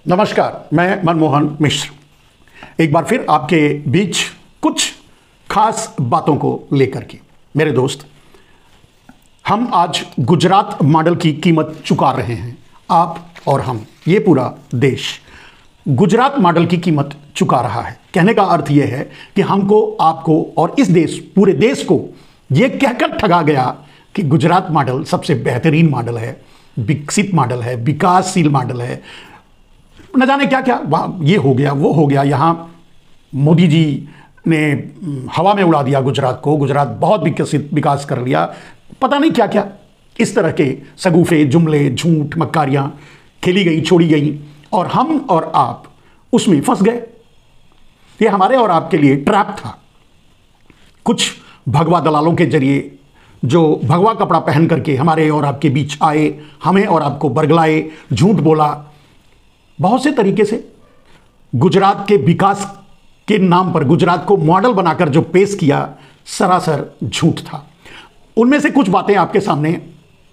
नमस्कार, मैं मनमोहन मिश्र एक बार फिर आपके बीच कुछ खास बातों को लेकर के। मेरे दोस्त, हम आज गुजरात मॉडल की कीमत चुका रहे हैं। आप और हम, ये पूरा देश गुजरात मॉडल की कीमत चुका रहा है। कहने का अर्थ यह है कि हमको, आपको और इस देश, पूरे देश को यह कहकर ठगा गया कि गुजरात मॉडल सबसे बेहतरीन मॉडल है, विकसित मॉडल है, विकासशील मॉडल है, न जाने क्या क्या, ये हो गया, वो हो गया। यहाँ मोदी जी ने हवा में उड़ा दिया गुजरात को, गुजरात बहुत विकसित, विकास कर लिया, पता नहीं क्या क्या। इस तरह के सगुफे जुमले, झूठ, मक्कारियाँ खेली गई, छोड़ी गई, और हम और आप उसमें फंस गए। ये हमारे और आपके लिए ट्रैप था। कुछ भगवा दलालों के जरिए जो भगवा कपड़ा पहन करके हमारे और आपके बीच आए, हमें और आपको बरगलाए, झूठ बोला, बहुत से तरीके से गुजरात के विकास के नाम पर गुजरात को मॉडल बनाकर जो पेश किया, सरासर झूठ था। उनमें से कुछ बातें आपके सामने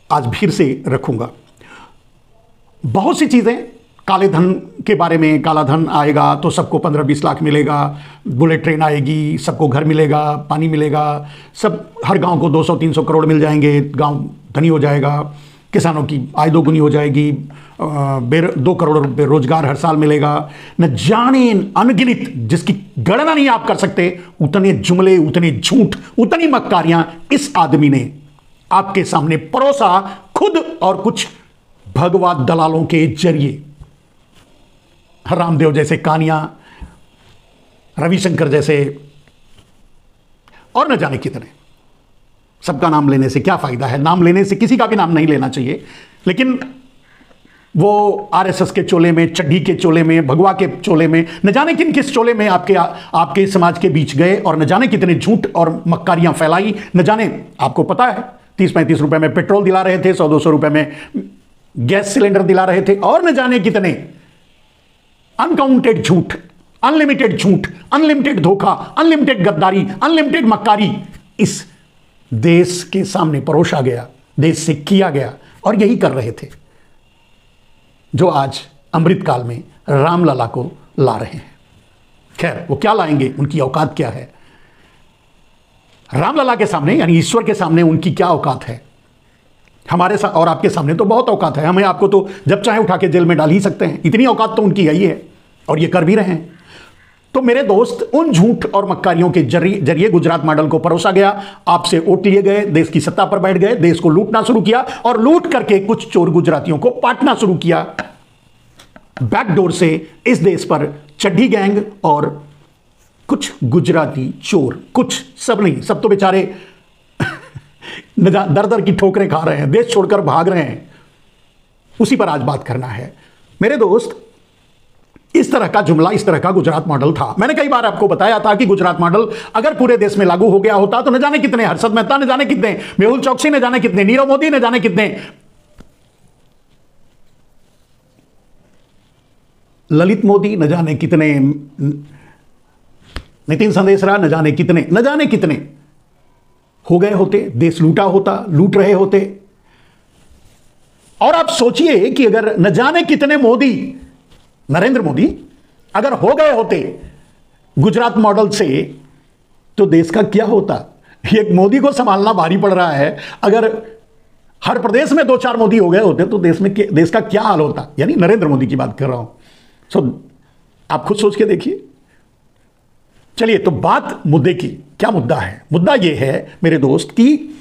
आज फिर से रखूंगा। बहुत सी चीज़ें, काले धन के बारे में, काला धन आएगा तो सबको 15-20 लाख मिलेगा, बुलेट ट्रेन आएगी, सबको घर मिलेगा, पानी मिलेगा, सब, हर गांव को 200-300 करोड़ मिल जाएंगे, गांव धनी हो जाएगा, किसानों की आय दोगुनी हो जाएगी, 2 करोड़ रोजगार हर साल मिलेगा, न जाने अनगिनत, जिसकी गणना नहीं आप कर सकते, उतने जुमले, उतने झूठ, उतनी मक्कारियां इस आदमी ने आपके सामने परोसा, खुद और कुछ भगवा दलालों के जरिए। रामदेव जैसे कानिया, रविशंकर जैसे, और न जाने कितने। सबका नाम लेने से क्या फायदा है? नाम लेने से किसी का भी नाम नहीं लेना चाहिए, लेकिन वो आरएसएस के चोले में, चड्ढी के चोले में, भगवा के चोले में, न जाने किस चोले में आपके समाज के बीच गए और न जाने कितने झूठ और मक्कारियां फैलाई। न जाने, आपको पता है, 30-35 रुपए में पेट्रोल दिला रहे थे, 100-200 रुपए में गैस सिलेंडर दिला रहे थे, और न जाने कितने अनकाउंटेड झूठ, अनलिमिटेड झूठ, अनलिमिटेड धोखा, अनलिमिटेड गद्दारी, अनलिमिटेड मक्कारी इस देश के सामने परोसा गया, देश से किया गया। और यही कर रहे थे जो आज अमृतकाल में रामलला को ला रहे हैं। खैर, वो क्या लाएंगे, उनकी औकात क्या है? रामलला के सामने, यानी ईश्वर के सामने, उनकी क्या औकात है? हमारे साथ और आपके सामने तो बहुत औकात है। हमें आपको तो जब चाहे उठा के जेल में डाल ही सकते हैं, इतनी औकात तो उनकी यही है, और ये कर भी रहे हैं। तो मेरे दोस्त, उन झूठ और मक्कारियों के जरिए गुजरात मॉडल को परोसा गया, आपसे वोट लिए गए, देश की सत्ता पर बैठ गए, देश को लूटना शुरू किया, और लूट करके कुछ चोर गुजरातियों को पाटना शुरू किया बैकडोर से। इस देश पर चड्ढी गैंग और कुछ गुजराती चोर, कुछ, सब नहीं, सब तो बेचारे दर दर की ठोकरें खा रहे हैं, देश छोड़कर भाग रहे हैं। उसी पर आज बात करना है मेरे दोस्त। इस तरह का जुमला, इस तरह का गुजरात मॉडल था। मैंने कई बार आपको बताया था कि गुजरात मॉडल अगर पूरे देश में लागू हो गया होता तो न जाने कितने हर्षद मेहता, न जाने कितने मेहुल चौकसी, न जाने कितने नीरव मोदी, न जाने कितने ललित मोदी, न जाने कितने नितिन संदेशरा, न जाने कितने हो गए होते, देश लूटा होता, लूट रहे होते। और आप सोचिए कि अगर न जाने कितने मोदी, नरेंद्र मोदी अगर हो गए होते गुजरात मॉडल से, तो देश का क्या होता? एक मोदी को संभालना भारी पड़ रहा है। अगर हर प्रदेश में 2-4 मोदी हो गए होते तो देश का क्या हाल होता? यानी नरेंद्र मोदी की बात कर रहा हूं। आप खुद सोच के देखिए। चलिए, तो बात मुद्दे की, क्या मुद्दा है? मुद्दा यह है मेरे दोस्त कि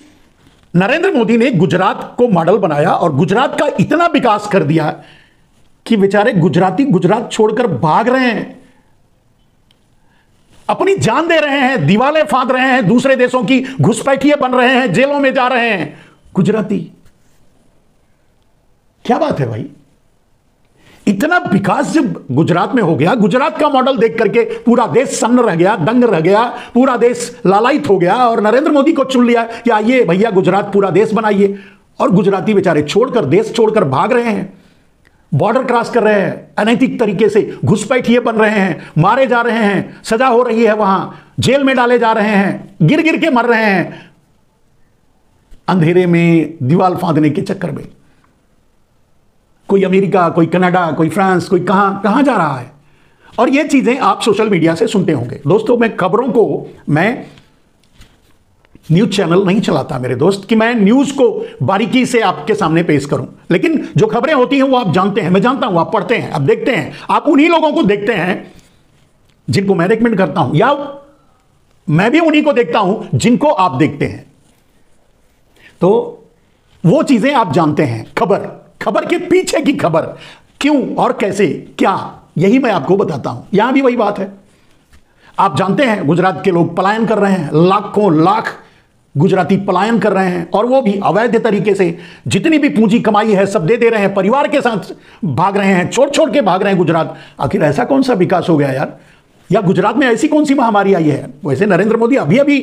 नरेंद्र मोदी ने गुजरात को मॉडल बनाया और गुजरात का इतना विकास कर दिया कि बेचारे गुजराती गुजरात छोड़कर भाग रहे हैं, अपनी जान दे रहे हैं, दीवालें फांद रहे हैं, दूसरे देशों की घुसपैठिए बन रहे हैं, जेलों में जा रहे हैं गुजराती। क्या बात है भाई? इतना विकास जब गुजरात में हो गया, गुजरात का मॉडल देख करके पूरा देश सन्न रह गया, दंग रह गया, पूरा देश लालायित हो गया, और नरेंद्र मोदी को चुन लिया कि आइए भैया गुजरात पूरा देश बनाइए। और गुजराती बेचारे छोड़कर, देश छोड़कर भाग रहे हैं, बॉर्डर क्रॉस कर रहे हैं, अनैतिक तरीके से घुसपैठिए बन रहे हैं, मारे जा रहे हैं, सजा हो रही है, वहां जेल में डाले जा रहे हैं, गिर गिर के मर रहे हैं, अंधेरे में दीवार फांदने के चक्कर में। कोई अमेरिका, कोई कनाडा, कोई फ्रांस, कोई कहां कहां जा रहा है। और ये चीजें आप सोशल मीडिया से सुनते होंगे। दोस्तों, मैं खबरों को, मैं न्यूज चैनल नहीं चलाता मेरे दोस्त कि मैं न्यूज को बारीकी से आपके सामने पेश करूं, लेकिन जो खबरें होती हैं वो आप जानते हैं, मैं जानता हूं, आप पढ़ते हैं, आप देखते हैं, आप उन्हीं लोगों को देखते हैं जिनको मैं रेकमेंड करता हूं, या मैं भी उन्हीं को देखता हूं जिनको आप देखते हैं। तो वो चीजें आप जानते हैं। खबर के पीछे की खबर, क्यों और कैसे, क्या, यही मैं आपको बताता हूं। यहां भी वही बात है। आप जानते हैं गुजरात के लोग पलायन कर रहे हैं, लाखों लाख गुजराती पलायन कर रहे हैं, और वो भी अवैध तरीके से। जितनी भी पूंजी कमाई है सब दे रहे हैं, परिवार के साथ भाग रहे हैं, छोड़ के भाग रहे हैं गुजरात। आखिर ऐसा कौन सा विकास हो गया यार, या गुजरात में ऐसी कौन सी महामारी आई है? वैसे नरेंद्र मोदी अभी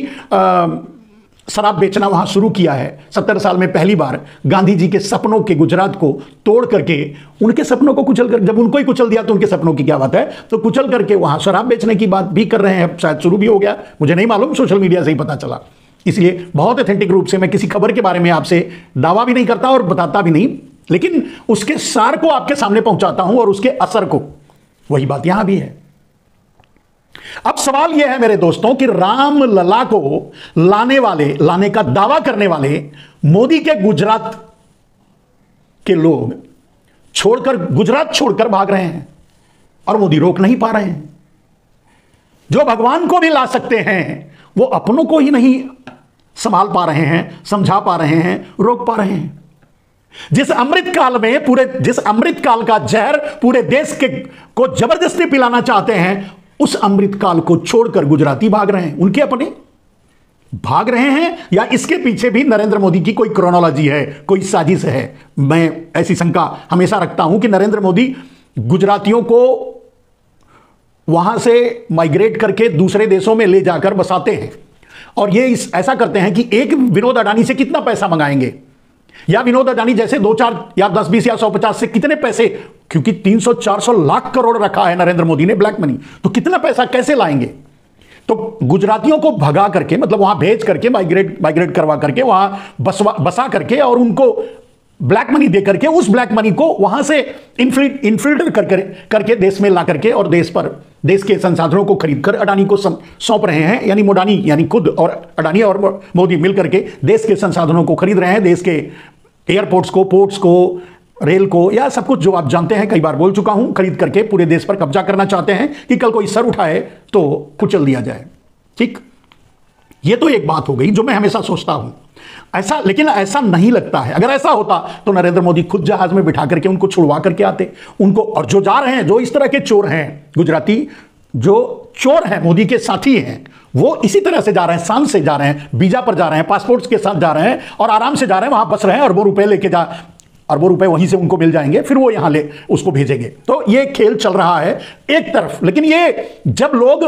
शराब बेचना वहां शुरू किया है। 70 साल में पहली बार गांधी जी के सपनों के गुजरात को तोड़ करके, उनके सपनों को कुचल कर, जब उनको ही कुचल दिया तो उनके सपनों की क्या बात है, तो कुचल करके वहां शराब बेचने की बात भी कर रहे हैं। शायद शुरू भी हो गया, मुझे नहीं मालूम, सोशल मीडिया से ही पता चला। इसलिए बहुत ऑथेंटिक रूप से मैं किसी खबर के बारे में आपसे दावा भी नहीं करता और बताता भी नहीं, लेकिन उसके सार को आपके सामने पहुंचाता हूं और उसके असर को। वही बात यहां भी है। अब सवाल यह है मेरे दोस्तों कि राम लला को लाने का दावा करने वाले मोदी के गुजरात के लोग गुजरात छोड़कर भाग रहे हैं, और मोदी रोक नहीं पा रहे हैं। जो भगवान को भी ला सकते हैं वो अपनों को ही नहीं संभाल पा रहे हैं, समझा पा रहे हैं, रोक पा रहे हैं। जिस अमृत काल का जहर पूरे देश को जबरदस्ती पिलाना चाहते हैं, उस अमृत काल को छोड़कर गुजराती भाग रहे हैं। उनके अपने भाग रहे हैं, या इसके पीछे भी नरेंद्र मोदी की कोई क्रोनोलॉजी है, कोई साजिश है? मैं ऐसी शंका हमेशा रखता हूं कि नरेंद्र मोदी गुजरातियों को वहां से माइग्रेट करके दूसरे देशों में ले जाकर बसाते हैं, और ये ऐसा करते हैं कि एक विनोद अडानी से कितना पैसा मंगाएंगे, या विनोद अडानी जैसे 2-4 या 10-20 या 150 से कितने पैसे, क्योंकि 300-400 लाख करोड़ रखा है नरेंद्र मोदी ने ब्लैक मनी, तो कितना पैसा कैसे लाएंगे? तो गुजरातियों को भगा करके, मतलब वहां भेज करके, माइग्रेट करवा करके, वहां बसा करके, और उनको ब्लैक मनी दे करके, उस ब्लैक मनी को वहां से इनफिल्टर करके देश में ला करके, और देश के संसाधनों को खरीदकर अडानी को सौंप रहे हैं। यानी मोडानी, यानी खुद और अडानी और मोदी मिलकर के देश के संसाधनों को खरीद रहे हैं, देश के एयरपोर्ट्स को, पोर्ट्स को, रेल को, या सब कुछ जो आप जानते हैं, कई बार बोल चुका हूं, खरीद करके पूरे देश पर कब्जा करना चाहते हैं कि कल कोई सर उठाए तो कुचल दिया जाए। ठीक, ये तो एक बात हो गई जो मैं हमेशा सोचता हूं। लेकिन ऐसा नहीं लगता है। अगर ऐसा होता तो नरेंद्र मोदी खुद जहाज में बिठा करके उनको छुड़वा करके आते उनको। और जो जा रहे हैं, जो इस तरह के चोर हैं गुजराती, जो चोर हैं, मोदी के साथी हैं, वो इसी तरह से जा रहे हैं, शान से जा रहे हैं, वीजा पर जा रहे हैं, पासपोर्ट्स के साथ जा रहे हैं, और आराम से जा रहे हैं, वहां बस रहे हैं, और वो रुपए लेके और वो रुपए वहीं से उनको मिल जाएंगे, फिर वो यहां उसको भेजेंगे। तो ये खेल चल रहा है एक तरफ। लेकिन ये जब लोग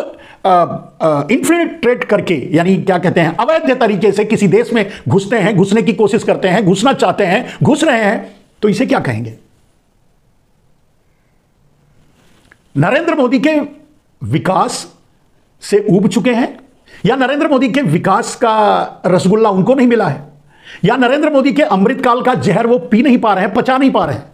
इन्फिल्ट्रेट करके, यानी क्या कहते हैं, अवैध तरीके से किसी देश में घुसते हैं, घुसने की कोशिश करते हैं, घुसना चाहते हैं, घुस रहे हैं, तो इसे क्या कहेंगे? नरेंद्र मोदी के विकास से ऊब चुके हैं, या नरेंद्र मोदी के विकास का रसगुल्ला उनको नहीं मिला है, या नरेंद्र मोदी के अमृतकाल का जहर वो पी नहीं पा रहे हैं, पचा नहीं पा रहे हैं,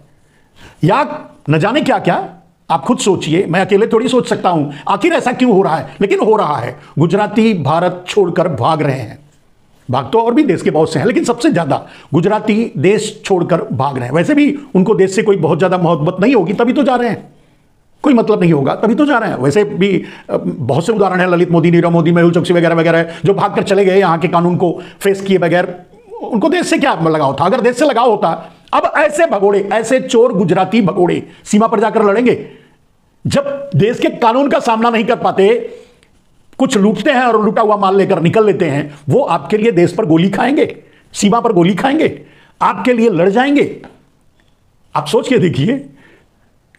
या न जाने क्या क्या। आप खुद सोचिए, मैं अकेले थोड़ी सोच सकता हूं आखिर ऐसा क्यों हो रहा है, लेकिन हो रहा है। गुजराती भारत छोड़कर भाग रहे हैं। भाग तो और भी देश के बहुत से हैं, लेकिन सबसे ज्यादा गुजराती देश छोड़कर भाग रहे हैं। वैसे भी उनको देश से कोई बहुत ज्यादा मोहब्बत नहीं होगी, तभी तो जा रहे हैं। कोई मतलब नहीं होगा तभी तो जा रहे हैं। वैसे भी बहुत से उदाहरण है, ललित मोदी, नीरव मोदी, मेहुल चोकसी वगैरह वगैरह, जो भागकर चले गए यहाँ के कानून को फेस किए बगैर। उनको देश से क्या लगाव था? अगर देश से लगाव होता, अब ऐसे भगोड़े, ऐसे चोर गुजराती भगोड़े सीमा पर जाकर लड़ेंगे। जब देश के कानून का सामना नहीं कर पाते, कुछ लूटते हैं और लूटा हुआ माल लेकर निकल लेते हैं, वो आपके लिए देश पर गोली खाएंगे, सीमा पर गोली खाएंगे, आपके लिए लड़ जाएंगे। आप सोच के देखिए,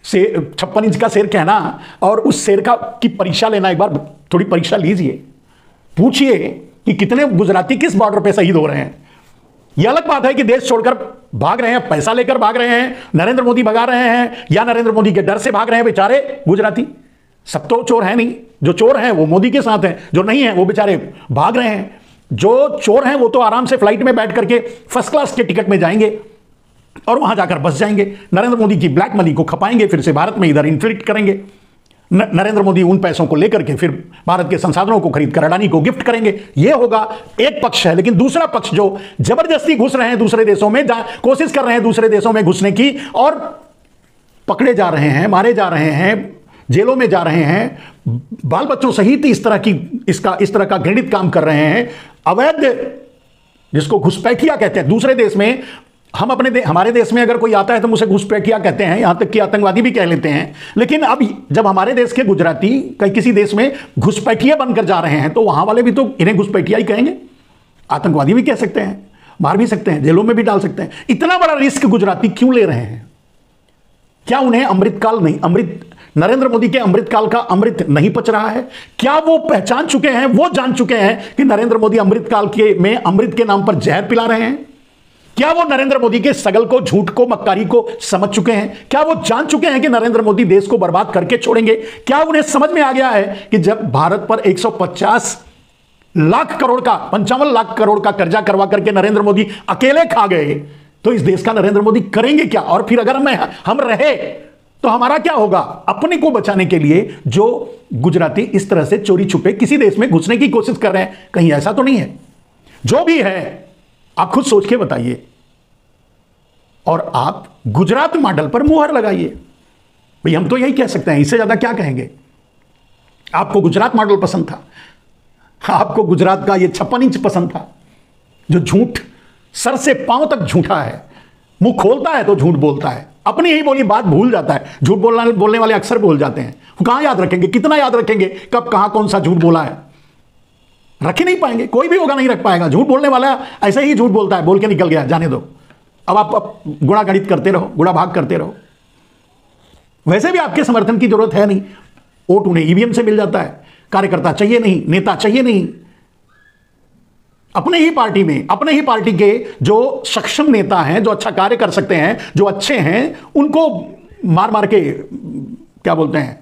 56 इंच का शेर कहना और उस शेर की परीक्षा लेना, एक बार थोड़ी परीक्षा लीजिए, पूछिए कि कितने गुजराती किस बॉर्डर पे शहीद हो रहे हैं। यह अलग बात है कि देश छोड़कर भाग रहे हैं, पैसा लेकर भाग रहे हैं, नरेंद्र मोदी भगा रहे हैं, या नरेंद्र मोदी के डर से भाग रहे हैं बेचारे गुजराती। सब तो चोर है नहीं, जो चोर हैं वो मोदी के साथ हैं, जो नहीं है वो बेचारे भाग रहे हैं। जो चोर हैं वो तो आराम से फ्लाइट में बैठ करके फर्स्ट क्लास के टिकट में जाएंगे, और वहां जाकर बस जाएंगे, नरेंद्र मोदी की ब्लैक मनी को खपाएंगे, फिर से भारत में इधर इन्फ्लेट करेंगे। नरेंद्र मोदी उन पैसों को लेकर के फिर भारत के संसाधनों को खरीद कर अडानी को गिफ्ट करेंगे। यह होगा एक पक्ष है। लेकिन दूसरा पक्ष जो जबरदस्ती घुस रहे हैं दूसरे देशों में, कोशिश कर रहे हैं दूसरे देशों में घुसने की, और पकड़े जा रहे हैं, मारे जा रहे हैं, जेलों में जा रहे हैं, बाल बच्चों सहित इस तरह का घृणित काम कर रहे हैं, अवैध, जिसको घुसपैठिया कहते हैं। दूसरे देश में हमारे देश में अगर कोई आता है तो मुझे घुसपैठिया कहते हैं, यहां तक कि आतंकवादी भी कह लेते हैं। लेकिन अब जब हमारे देश के गुजराती कई किसी देश में घुसपैठिया बनकर जा रहे हैं तो वहां वाले भी तो इन्हें घुसपैठिया ही कहेंगे, आतंकवादी भी कह सकते हैं, मार भी सकते हैं, जेलों में भी डाल सकते हैं। इतना बड़ा रिस्क गुजराती क्यों ले रहे हैं? क्या उन्हें नरेंद्र मोदी के अमृतकाल का अमृत नहीं पच रहा है? क्या वो पहचान चुके हैं, वो जान चुके हैं कि नरेंद्र मोदी अमृतकाल में अमृत के नाम पर जहर पिला रहे हैं? क्या वो नरेंद्र मोदी के सगल को, झूठ को, मक्कारी को समझ चुके हैं? क्या वो जान चुके हैं कि नरेंद्र मोदी देश को बर्बाद करके छोड़ेंगे? क्या उन्हें समझ में आ गया है कि जब भारत पर 150 लाख करोड़ का, 55 लाख करोड़ का कर्जा करवा करके नरेंद्र मोदी अकेले खा गए, तो इस देश का नरेंद्र मोदी करेंगे क्या? और फिर अगर हम रहे तो हमारा क्या होगा? अपने को बचाने के लिए जो गुजराती इस तरह से चोरी छुपे किसी देश में घुसने की कोशिश कर रहे हैं, कहीं ऐसा तो नहीं है? जो भी है आप खुद सोच के बताइए, और आप गुजरात मॉडल पर मुहर लगाइए। भाई हम तो यही कह सकते हैं, इससे ज्यादा क्या कहेंगे? आपको गुजरात मॉडल पसंद था, आपको गुजरात का ये 56 इंच पसंद था, जो झूठ सर से पांव तक झूठा है, मुंह खोलता है तो झूठ बोलता है, अपनी ही बोली बात भूल जाता है। झूठ बोलने वाले अक्सर भूल जाते हैं। कहां याद रखेंगे, कितना याद रखेंगे, कब कहां कौन सा झूठ बोला है? रख ही नहीं पाएंगे, कोई भी होगा नहीं रख पाएगा। झूठ बोलने वाला ऐसे ही झूठ बोलता है, बोल के निकल गया, जाने दो। अब आप गुणा गणित करते रहो, गुणा भाग करते रहो। वैसे भी आपके समर्थन की जरूरत है नहीं, वोट उन्हें ईवीएम से मिल जाता है। कार्यकर्ता चाहिए नहीं, नेता चाहिए नहीं। अपने ही पार्टी में, अपने ही पार्टी के जो सक्षम नेता हैं, जो अच्छा कार्य कर सकते हैं, जो अच्छे हैं, उनको मार मार के, क्या बोलते हैं,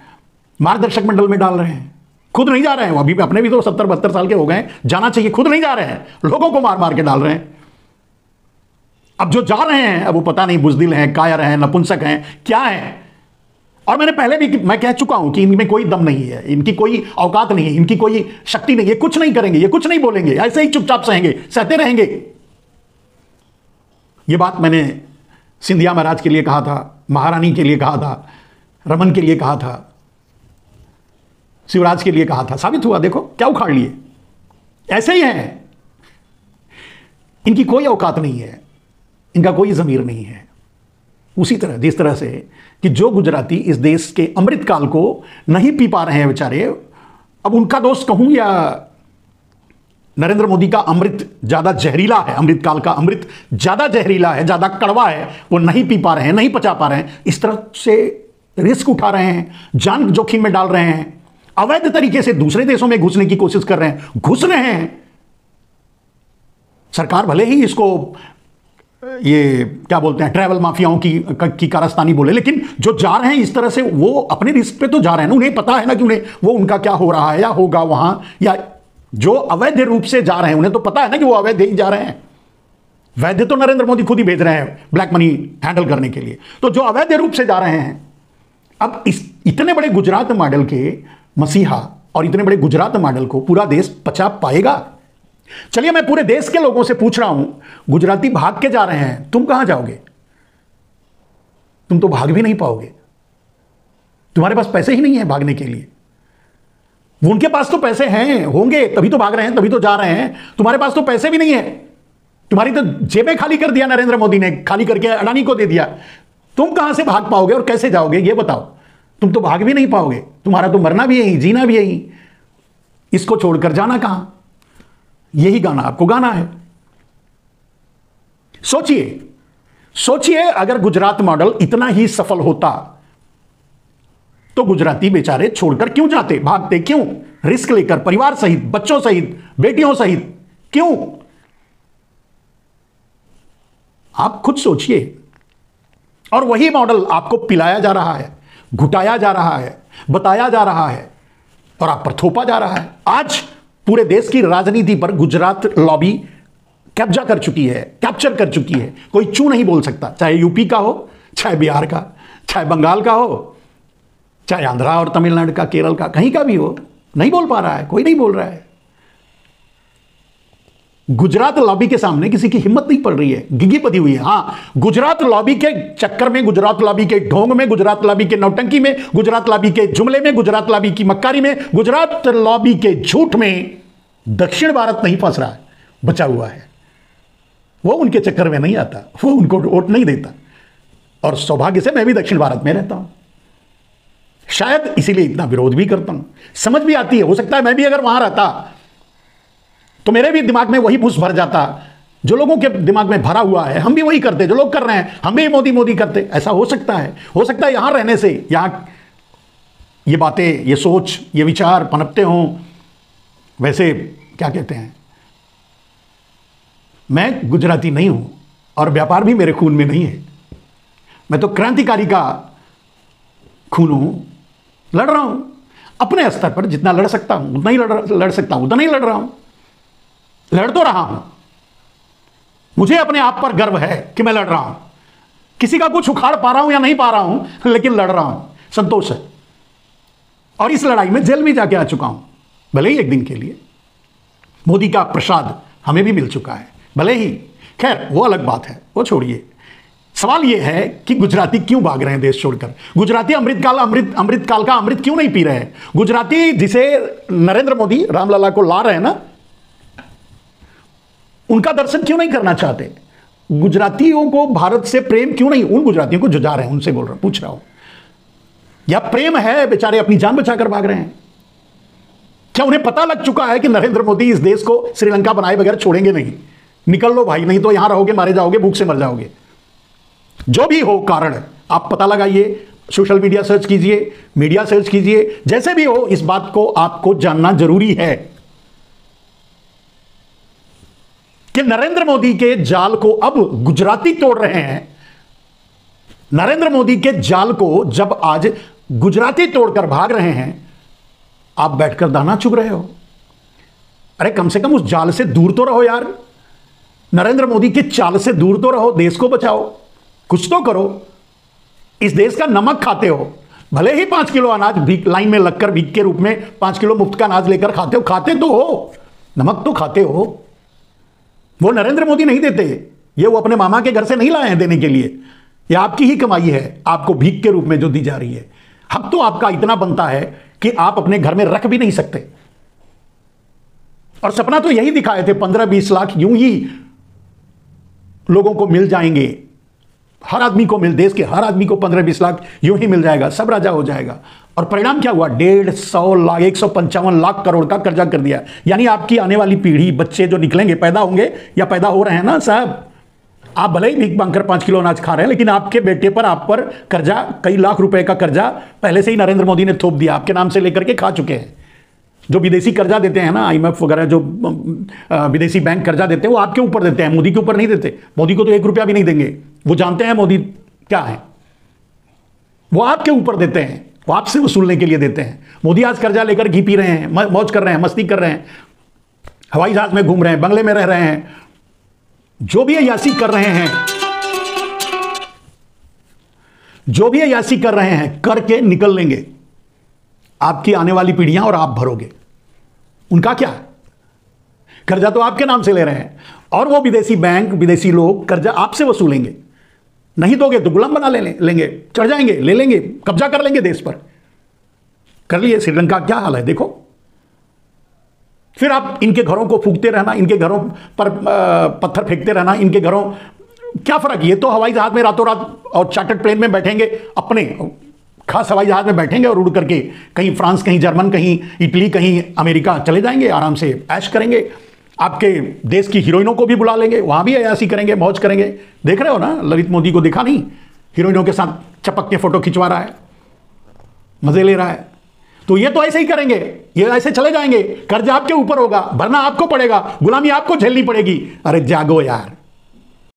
मार्गदर्शक मंडल में डाल रहे हैं। खुद नहीं जा रहे हैं, वो अभी अपने भी तो 70-72 साल के हो गए, जाना चाहिए, खुद नहीं जा रहे हैं, लोगों को मार मार के डाल रहे हैं। अब जो जा रहे हैं, अब वो पता नहीं बुजदिल हैं, कायर हैं, नपुंसक हैं, क्या है। और मैंने पहले भी मैं कह चुका हूं कि इनमें कोई दम नहीं है, इनकी कोई औकात नहीं है, इनकी कोई शक्ति नहीं है, कुछ नहीं करेंगे, ये कुछ नहीं बोलेंगे, ऐसे ही चुपचाप सहते रहेंगे। ये बात मैंने सिंधिया महाराज के लिए कहा था, महारानी के लिए कहा था, रमन के लिए कहा था, शिवराज के लिए कहा था, साबित हुआ। देखो क्या उखाड़ लिए। ऐसे ही हैं, इनकी कोई औकात नहीं है, इनका कोई ज़मीर नहीं है। उसी तरह, जिस तरह से कि जो गुजराती इस देश के अमृतकाल को नहीं पी पा रहे हैं बेचारे, अब उनका दोष कहूं या नरेंद्र मोदी का अमृत ज्यादा जहरीला है, अमृतकाल का अमृत ज्यादा जहरीला है, ज्यादा कड़वा है, वो नहीं पी पा रहे हैं, नहीं पचा पा रहे हैं, इस तरह से रिस्क उठा रहे हैं, जान जोखिम में डाल रहे हैं, अवैध तरीके से दूसरे देशों में घुसने की कोशिश कर रहे हैं, घुस रहे हैं। सरकार भले ही इसको ये क्या बोलते हैं, ट्रैवल माफियाओं की कारस्तानी बोले, लेकिन जो जा रहे हैं इस तरह से, वो अपने रिस्क पे तो जा रहे हैं ना। उन्हें पता है ना कि उन्हें वो उनका क्या हो रहा है या होगा वहां, या जो अवैध रूप से जा रहे हैं उन्हें तो पता है ना कि वो अवैध ही जा रहे हैं। वैध तो नरेंद्र मोदी खुद ही भेज रहे हैं ब्लैक मनी हैंडल करने के लिए। तो जो अवैध रूप से जा रहे हैं, अब इतने बड़े गुजरात मॉडल के मसीहा और इतने बड़े गुजरात मॉडल को पूरा देश पचा पाएगा? चलिए मैं पूरे देश के लोगों से पूछ रहा हूं, गुजराती भाग के जा रहे हैं, तुम कहां जाओगे? तुम तो भाग भी नहीं पाओगे, तुम्हारे पास पैसे ही नहीं है भागने के लिए। उनके पास तो पैसे हैं, होंगे तभी तो भाग रहे हैं, तभी तो जा रहे हैं। तुम्हारे पास तो पैसे भी नहीं है, तुम्हारी तो जेबें खाली कर दिया नरेंद्र मोदी ने, खाली करके अडानी को दे दिया। तुम कहां से भाग पाओगे और कैसे जाओगे ये बताओ? तुम तो भाग भी नहीं पाओगे, तुम्हारा तो मरना भी यहीं, जीना भी यहीं, इसको छोड़कर जाना कहां? यही गाना आपको गाना है। सोचिए अगर गुजरात मॉडल इतना ही सफल होता तो गुजराती बेचारे छोड़कर क्यों जाते, भागते क्यों, रिस्क लेकर, परिवार सहित, बच्चों सहित, बेटियों सहित, क्यों? आप खुद सोचिए। और वही मॉडल आपको पिलाया जा रहा है, घुटाया जा रहा है, बताया जा रहा है और आप पर थोपा जा रहा है। आज पूरे देश की राजनीति पर गुजरात लॉबी कब्जा कर चुकी है, कैप्चर कर चुकी है। कोई चू नहीं बोल सकता, चाहे यूपी का हो, चाहे बिहार का, चाहे बंगाल का हो, चाहे आंध्रा और तमिलनाडु का, केरल का, कहीं का भी हो, नहीं बोल पा रहा है, कोई नहीं बोल रहा है। गुजरात लॉबी के सामने किसी की हिम्मत नहीं पड़ रही है, गिगी पदी हुई है। हां, गुजरात लॉबी के चक्कर में, गुजरात लॉबी के ढोंग में, गुजरात लॉबी के नौटंकी में, गुजरात लॉबी के जुमले में, गुजरात लॉबी की मक्कारी में, गुजरात लॉबी के झूठ में दक्षिण भारत नहीं फंस रहा है, बचा हुआ है। वो उनके चक्कर में नहीं आता, वो उनको वोट नहीं देता। और सौभाग्य से मैं भी दक्षिण भारत में रहता हूं, शायद इसीलिए इतना विरोध भी करता हूं। समझ भी आती है, हो सकता है मैं भी अगर वहां रहता तो मेरे भी दिमाग में वही भूस भर जाता जो लोगों के दिमाग में भरा हुआ है। हम भी वही करते जो लोग कर रहे हैं, हम भी मोदी मोदी करते। ऐसा हो सकता है, हो सकता है यहां रहने से, यहां ये बातें, ये सोच, ये विचार पनपते हों। वैसे क्या कहते हैं, मैं गुजराती नहीं हूं और व्यापार भी मेरे खून में नहीं है। मैं तो क्रांतिकारी का खून हूं, लड़ रहा हूं अपने स्तर पर, जितना लड़ सकता हूं उतना ही लड़ सकता हूं, उतना ही लड़ रहा हूं, लड़ तो रहा हूं। मुझे अपने आप पर गर्व है कि मैं लड़ रहा हूं। किसी का कुछ उखाड़ पा रहा हूं या नहीं पा रहा हूं, लेकिन लड़ रहा हूं, संतोष है। और इस लड़ाई में जेल भी जाके आ चुका हूं, भले ही एक दिन के लिए। मोदी का प्रसाद हमें भी मिल चुका है, भले ही, खैर वो अलग बात है, वो छोड़िए। सवाल यह है कि गुजराती क्यों भाग रहे हैं देश छोड़कर? गुजराती अमृत काल का अमृत क्यों नहीं पी रहे हैं? गुजराती जिसे नरेंद्र मोदी रामलला को ला रहे हैं ना, उनका दर्शन क्यों नहीं करना चाहते? गुजरातियों को भारत से प्रेम क्यों नहीं? उन गुजरातियों को जो जा रहे हैं उनसे बोल रहा हूं, पूछ रहा हूं, या प्रेम है, बेचारे अपनी जान बचाकर भाग रहे हैं? क्या उन्हें पता लग चुका है कि नरेंद्र मोदी इस देश को श्रीलंका बनाए बगैर छोड़ेंगे नहीं? निकल लो भाई, नहीं तो यहां रहोगे, मारे जाओगे, भूख से मर जाओगे। जो भी हो कारण, आप पता लगाइए, सोशल मीडिया सर्च कीजिए, मीडिया सर्च कीजिए, जैसे भी हो, इस बात को आपको जानना जरूरी है कि नरेंद्र मोदी के जाल को अब गुजराती तोड़ रहे हैं। नरेंद्र मोदी के जाल को जब आज गुजराती तोड़कर भाग रहे हैं, आप बैठकर दाना चुग रहे हो। अरे कम से कम उस जाल से दूर तो रहो यार, नरेंद्र मोदी के चाल से दूर तो रहो, देश को बचाओ, कुछ तो करो। इस देश का नमक खाते हो, भले ही 5 किलो अनाज भीख लाइन में लगकर भीख के रूप में 5 किलो मुफ्त का अनाज लेकर खाते हो, खाते तो हो, नमक तो खाते हो। वो नरेंद्र मोदी नहीं देते, ये वो अपने मामा के घर से नहीं लाए हैं देने के लिए, ये आपकी ही कमाई है, आपको भीख के रूप में जो दी जा रही है। हक तो आपका इतना बनता है कि आप अपने घर में रख भी नहीं सकते। और सपना तो यही दिखाए थे, 15-20 लाख यूं ही लोगों को मिल जाएंगे, हर आदमी को देश के हर आदमी को 15-20 लाख यूं ही मिल जाएगा, सब राजा हो जाएगा। और परिणाम क्या हुआ? 150 लाख 155 लाख करोड़ का कर्जा कर दिया। यानी आपकी आने वाली पीढ़ी, बच्चे जो निकलेंगे, पैदा होंगे या पैदा हो रहे हैं ना साहब, आप भले ही भीख मांगकर 5 किलो अनाज खा रहे हैं, लेकिन आपके बेटे पर, आप पर कर्जा, कई लाख रुपए का कर्जा पहले से ही नरेंद्र मोदी ने थोप दिया, आपके नाम से लेकर के खा चुके हैं। जो विदेशी कर्जा देते हैं ना, IMF वगैरह, जो विदेशी बैंक कर्जा देते हैं, वो आपके ऊपर देते हैं, मोदी के ऊपर नहीं देते। मोदी को तो 1 रुपया भी नहीं देंगे, वो जानते हैं मोदी क्या है, वो आपके ऊपर देते हैं, वो आपसे वसूलने के लिए देते हैं। मोदी आज कर्जा लेकर घी पी रहे हैं, मौज कर रहे हैं, मस्ती कर रहे हैं, हवाई जहाज में घूम रहे हैं, बंगले में रह रहे हैं, जो भी अय्यासी कर रहे हैं, जो भी अय्यासी कर रहे हैं, करके निकल लेंगे। आपकी आने वाली पीढ़ियां और आप भरोगे। उनका क्या? कर्जा तो आपके नाम से ले रहे हैं, और वो विदेशी बैंक, विदेशी लोग कर्जा आपसे वसूलेंगे। नहीं दोगे तो गुलाम बना लेंगे, चढ़ जाएंगे, ले लेंगे, कब्जा कर लेंगे देश पर। कर लिए श्रीलंका क्या हाल है देखो। फिर आप इनके घरों को फूंकते रहना, इनके घरों पर पत्थर फेंकते रहना, इनके घरों, क्या फर्क? ये तो हवाई जहाज में रातों रात और चार्टर्ड प्लेन में बैठेंगे, अपने खास हवाई जहाज में बैठेंगे और उड़ करके कहीं फ्रांस, कहीं जर्मन, कहीं इटली, कहीं अमेरिका चले जाएंगे, आराम से ऐश करेंगे। आपके देश की हीरोइनों को भी बुला लेंगे, वहां भी अयासी करेंगे, मौज करेंगे। देख रहे हो ना, ललित मोदी को देखा नहीं? हीरोइनों के साथ चपक के फोटो खिंचवा रहा है, मजे ले रहा है। तो ये तो ऐसे ही करेंगे, ये ऐसे चले जाएंगे, कर्जा आपके ऊपर होगा, भरना आपको पड़ेगा, गुलामी आपको झेलनी पड़ेगी। अरे जागो यार।